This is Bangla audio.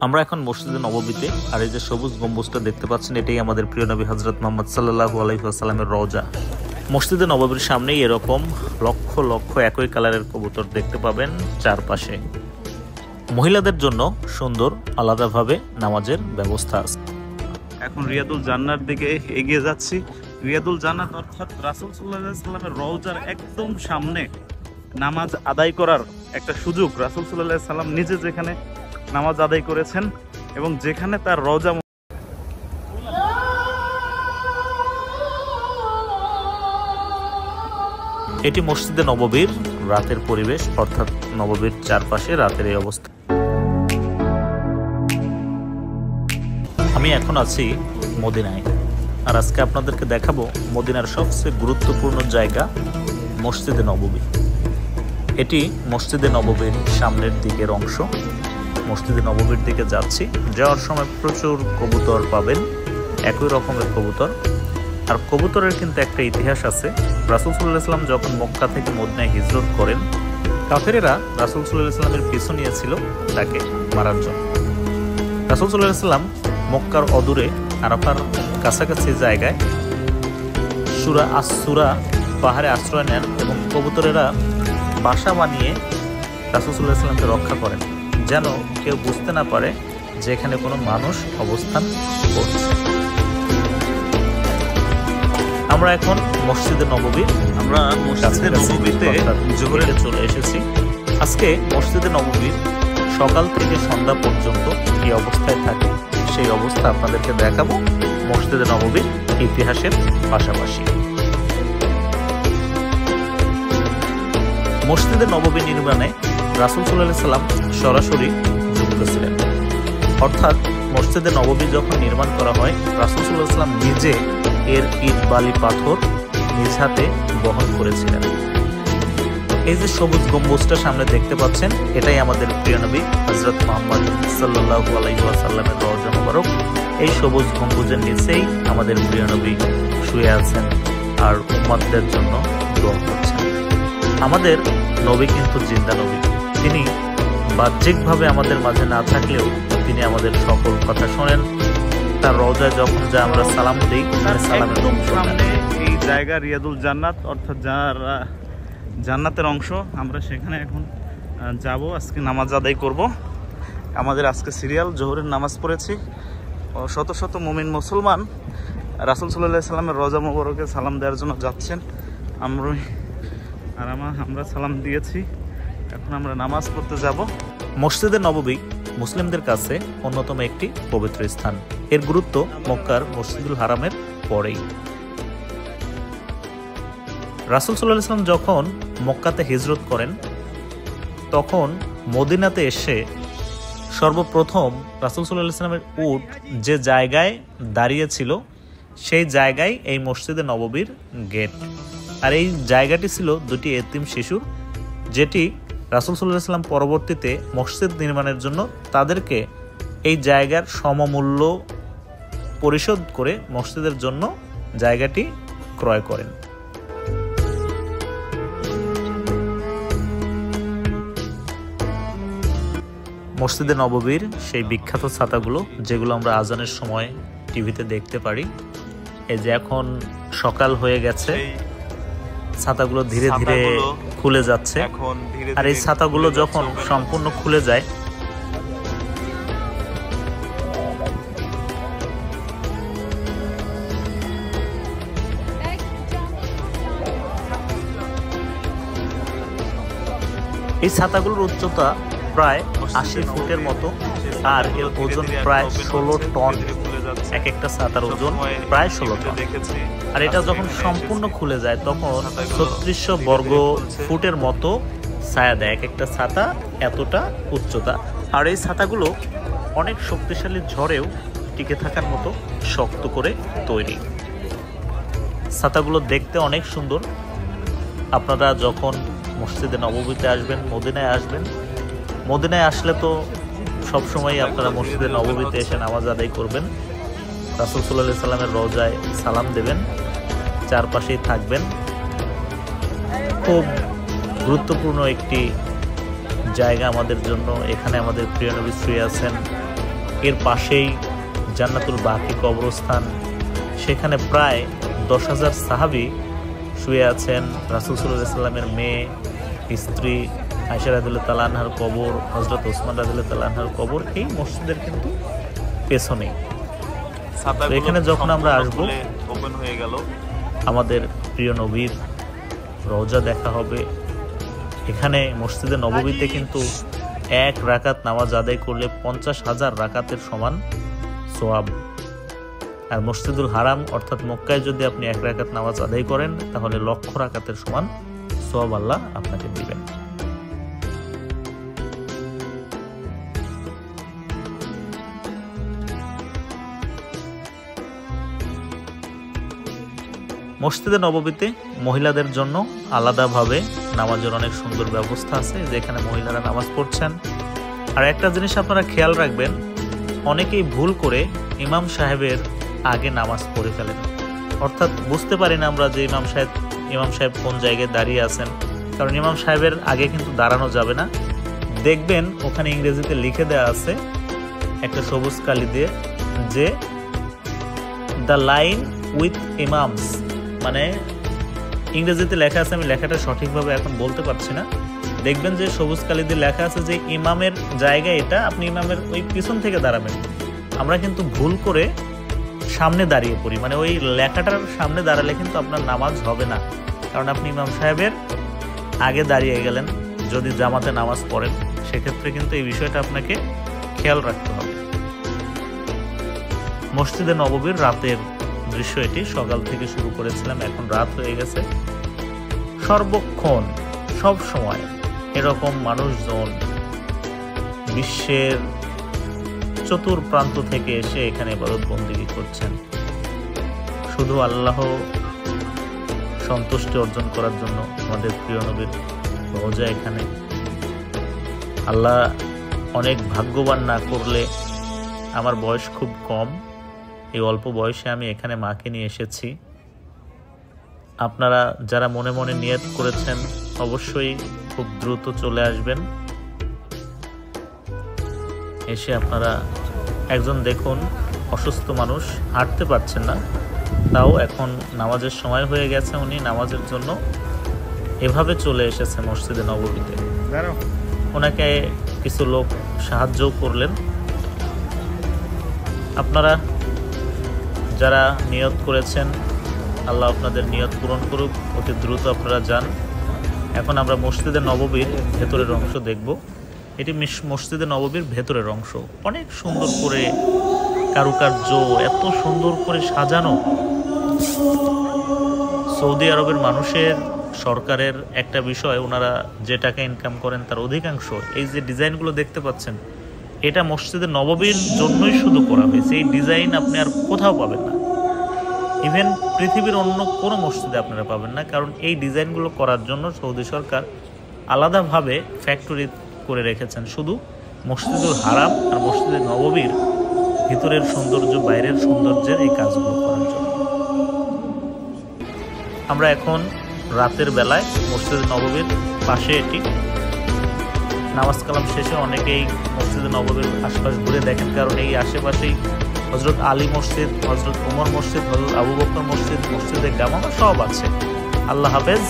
আমরা এখন মসজিদে নববীতে, আর এই যে সবুজ গম্বুজটা দেখতে পাচ্ছেন এটাই আমাদের প্রিয় নবী হযরত মুহাম্মদ সাল্লাল্লাহু আলাইহি ওয়াসাল্লামের রওজা। মসজিদে নববীর সামনেই এরকম লক্ষ লক্ষ একই কালারের কবুতর দেখতে পাবেন চারপাশে। মহিলাদের জন্য সুন্দর আলাদাভাবে নামাজের ব্যবস্থা আছে। এখন রিয়াদুল জান্নার দিকে এগিয়ে যাচ্ছি। রিয়াদুল জান্নাত অর্থাৎ রাসূল সাল্লাল্লাহু আলাইহি ওয়াসাল্লামের রওজার একদম সামনে নামাজ আদায় করার একটা সুযোগ। রাসূল সাল্লাল্লাহু আলাইহি ওয়াসাল্লাম নিজে যেখানে নামাজ আদায় করেছেন এবং যেখানে তার রওজা। এটি মসজিদে নববীর রাতের পরিবেশ, অর্থাৎ নববীর চারপাশে রাতের এই অবস্থা। আমি এখন আছি মদিনায়, আর আজকে আপনাদেরকে দেখাবো মদিনার সবচেয়ে গুরুত্বপূর্ণ জায়গা মসজিদে নববী। এটি মসজিদে নববীর সামনের দিকের অংশ। মসজিদে নববীর দিকে যাচ্ছি, যাওয়ার সময় প্রচুর কবুতর পাবেন, একই রকমের কবুতর। আর কবুতরের কিন্তু একটা ইতিহাস আছে। রাসূল সাল্লাল্লাহু আলাইহি ওয়াসাল্লাম যখন মক্কা থেকে মদিনায় হিজরত করেন, কাফেরেরা রাসূল সাল্লাল্লাহু আলাইহি ওয়াসাল্লামের পিছু নিয়েছিল তাকে মারার জন্য। রাসূল সাল্লাল্লাহু আলাইহি ওয়াসাল্লাম মক্কার অদূরে আরাফার কাছাকাছি জায়গায় সুরা আসুরা পাহাড়ে আশ্রয় নেন এবং কবুতরেরা বাসা বানিয়ে রাসূল সাল্লাল্লাহু আলাইহি ওয়াসাল্লামকে রক্ষা করেন, যেন কেউ বুঝতে না পারে যে এখানে কোনো মানুষ অবস্থান করছে। আমরা এখন মসজিদে নববীর জোহরে চলে এসেছি। আজকে মসজিদে নববীর সকাল থেকে সন্ধ্যা পর্যন্ত কি অবস্থায় থাকে সেই অবস্থা আপনাদেরকে দেখাবো মসজিদে নববীর ইতিহাসের পাশাপাশি। মসজিদে নববী নির্মাণে রাসূল সাল্লাল্লাহু আলাইহি ওয়াসাল্লাম সরাসরি যুক্ত ছিলেন, অর্থাৎ মসজিদে নববী যখন নির্মাণ করা হয় রাসূল সাল্লাল্লাহু আলাইহি ওয়াসাল্লাম নিজে এর ইট বালি পাথর নিজ হাতে বহন করেছিলেন। এই যে সবুজ গম্বুজটা সামনে দেখতে পাচ্ছেন এটাই আমাদের প্রিয় নবী হযরত মুহাম্মদ সাল্লাল্লাহু আলাইহি ওয়াসাল্লামের রওজা মোবারক। এই সবুজ গম্বুজের নিচেই আমাদের প্রিয় নবী শুয়ে আছেন আর উম্মতদের জন্য দোয়া করছেন। আমাদের নবী কিন্তু জিন্দা নবী। তিনি বাহ্যিকভাবে আমাদের মাঝে না থাকলেও তিনি আমাদের সকল কথা শোনেন। তার রওজায় যখন যা আমরা সালাম দিই, সালামের সামনে এই জায়গা রিয়াদুল জান্নাত, অর্থাৎ জান্নাতের অংশ। আমরা সেখানে এখন যাব, আজকে নামাজ আদায় করব। আমাদের আজকে সিরিয়াল জোহরের নামাজ পড়েছি। শত শত মুমিন মুসলমান রাসূল সাল্লাল্লাহু আলাইহি ওয়াসাল্লামের রওজা মোবারকে সালাম দেওয়ার জন্য যাচ্ছেন। আমরা সালাম দিয়েছি, এখন আমরা নামাজ পড়তে যাব। মসজিদে নববী মুসলিমদের কাছে অন্যতম একটি পবিত্র স্থান। এর গুরুত্ব মক্কার মসজিদুল হারামের পরেই। রাসূল সাল্লাল্লাহু আলাইহি ওয়াসাল্লাম যখন মক্কাতে হিজরত করেন তখন মদিনাতে এসে সর্বপ্রথম রাসূল সাল্লাল্লাহু আলাইহি ওয়াসাল্লামের উট যে জায়গায় দাঁড়িয়েছিল সেই জায়গায় এই মসজিদে নববীর গেট। আর এই জায়গাটি ছিল দুটি এতিম শিশুর, যেটি রাসূল সাল্লাল্লাহু আলাইহি ওয়াসাল্লাম পরবর্তীতে মসজিদ নির্মাণের জন্য তাদেরকে এই জায়গার সমমূল্য পরিশোধ করে মসজিদের জন্য জায়গাটি ক্রয় করেন। মসজিদে নববীর সেই বিখ্যাত ছাতাগুলো যেগুলো আমরা আজানের সময় টিভিতে দেখতে পারি, এই যে এখন সকাল হয়ে গেছে, ছাতাগুলো ধীরে ধীরে খুলে যাচ্ছে। আর এই ছাতাগুলো যখন সম্পূর্ণ খুলে যায় এই ছাতাগুলোর উচ্চতা প্রায় 80 ফুটের মতো, আর এর ওজন প্রায় 16 টন। এক একটা ছাতার ওজন প্রায় 16 টন। আর এটা যখন সম্পূর্ণ খুলে যায় তখন 3600 বর্গ ফুটের মতো ছায়া দেয়। এক একটা ছাতা এতটা উচ্চতা। আর এই ছাতাগুলো অনেক শক্তিশালী ঝড়েও টিকে থাকার মতো শক্ত করে তৈরি। ছাতাগুলো দেখতে অনেক সুন্দর। আপনারা যখন মসজিদে নববীতে আসবেন, মদিনায় আসবেন, মদিনায় আসলে তো সবসময় আপনারা মসজিদে নববীতে এসে নামাজ আদায় করবেন, রাসূল সাল্লাল্লাহু আলাইহি ওয়াসাল্লামের রওজায় সালাম দেবেন, চারপাশেই থাকবেন। খুব গুরুত্বপূর্ণ একটি জায়গা আমাদের জন্য। এখানে আমাদের প্রিয় নবী শুয়ে আছেন, এর পাশেই জান্নাতুল বাকি কবরস্থান, সেখানে প্রায় 10,000 সাহাবী শুয়ে আছেন। রাসূল সাল্লাল্লাহু আলাইহি সাল্লামের মেয়ে, স্ত্রী আয়েশা রাদিয়াল্লাহু তাআলা আনহার কবর, হযরত ওসমান রাদিয়াল্লাহু তাআলা আনহার কবর এই মসজিদের কিন্তু পেছনেই। তো এখানে যখন আমরা আসবো ওপেন হয়ে গেল, আমাদের প্রিয় নবীর রওজা দেখা হবে। এখানে মসজিদে নববীতে কিন্তু 1 রাকাত নামাজ আদায় করলে 50,000 রাকাতের সমান সওয়াব। আর মসজিদুল হারাম অর্থাৎ মক্কায় যদি আপনি 1 রাকাত নামাজ আদায় করেন তাহলে 1,00,000 রাকাতের সমান সওয়াব আল্লাহ আপনাকে দিবেন। মসজিদে নববীতে মহিলাদের জন্য আলাদাভাবে নামাজের অনেক সুন্দর ব্যবস্থা আছে, যেখানে মহিলারা নামাজ পড়ছেন। আর একটা জিনিস আপনারা খেয়াল রাখবেন, অনেকেই ভুল করে ইমাম সাহেবের আগে নামাজ পড়ে ফেলেন। অর্থাৎ বুঝতে পারি না আমরা যে ইমাম সাহেব কোন জায়গায় দাঁড়িয়ে আছেন, কারণ ইমাম সাহেবের আগে কিন্তু দাঁড়ানো যাবে না। দেখবেন ওখানে ইংরেজিতে লিখে দেওয়া আছে একটা সবুজ কালি দিয়ে যে দ্য লাইন উইথ ইমামস, মানে ইংরেজিতে লেখা আছে, আমি লেখাটা সঠিকভাবে এখন বলতে পারছি না। দেখবেন যে সবুজ কালি দিয়ে লেখা আছে যে ইমামের জায়গা এটা, আপনি ইমামের ওই পিছন থেকে দাঁড়াবেন। আমরা কিন্তু ভুল করে সামনে দাঁড়িয়ে পড়ি, মানে ওই লেখাটার সামনে দাঁড়ালে কিন্তু আপনার নামাজ হবে না, কারণ আপনি ইমাম সাহেবের আগে দাঁড়িয়ে গেলেন। যদি জামাতে নামাজ পড়েন সেক্ষেত্রে কিন্তু এই বিষয়টা আপনাকে খেয়াল রাখতে হবে। মসজিদে নববীর রাতের দৃশ্য এটি, সকাল থেকে শুরু করেছিলাম, এখন রাত হয়ে গেছে। সর্বক্ষণ সব সময় এরকম মানুষজন বিশ্বের চতুর্প্রান্ত থেকে এসে এখানে ইবাদত বন্দেগী করছেন, শুধু আল্লাহ সন্তুষ্টি অর্জন করার জন্য। আমাদের প্রিয় নবীর রওজা এখানে। আল্লাহ অনেক ভাগ্যবান না করলে, আমার বয়স খুব কম, এই অল্প বয়সে আমি এখানে মাকে নিয়ে এসেছি। আপনারা যারা মনে মনে নিয়ত করেছেন অবশ্যই খুব দ্রুত চলে আসবেন। এসে আপনারা একজন দেখুন অসুস্থ মানুষ, হাঁটতে পারছেন না, তাও এখন নামাজের সময় হয়ে গেছে, উনি নামাজের জন্য এভাবে চলে এসেছে মসজিদে নববীতে। ওনাকে কিছু লোক সাহায্যও করলেন। আপনারা যারা নিয়ত করেছেন আল্লাহ আপনাদের নিয়ত পূরণ করুক, অতি দ্রুত আপনারা যান। এখন আমরা মসজিদে নববীর ভেতরের অংশ দেখব। এটি মসজিদে নববীর ভেতরের অংশ, অনেক সুন্দর করে কারুকার্য, এত সুন্দর করে সাজানো। সৌদি আরবের মানুষের, সরকারের একটা বিষয়, ওনারা যে টাকা ইনকাম করেন তার অধিকাংশ, এই যে ডিজাইনগুলো দেখতে পাচ্ছেন, এটা মসজিদে নববীর জন্যই শুধু করা হয়েছে। এই ডিজাইন আপনি আর কোথাও পাবেন না, ইভেন পৃথিবীর অন্য কোনো মসজিদে আপনারা পাবেন না, কারণ এই ডিজাইনগুলো করার জন্য সৌদি সরকার আলাদাভাবে ফ্যাক্টরি করে রেখেছেন শুধু মসজিদুল হারাম আর মসজিদে নববীর ভিতরের সৌন্দর্য, বাইরের সৌন্দর্যের এই কাজগুলো করার জন্য। আমরা এখন রাতের বেলায় মসজিদে নববীর পাশে, এটি নামাজ কালাম শেষে অনেকেই মসজিদে নববীর আশপাশ ঘুরে দেখেন, কারণ এই আশেপাশেই হযরত আলী মসজিদ, হযরত ওমর মসজিদ, হযরত আবু বকর মসজিদ, মসজিদে গামামা সব আছে। আল্লাহ হাফেজ।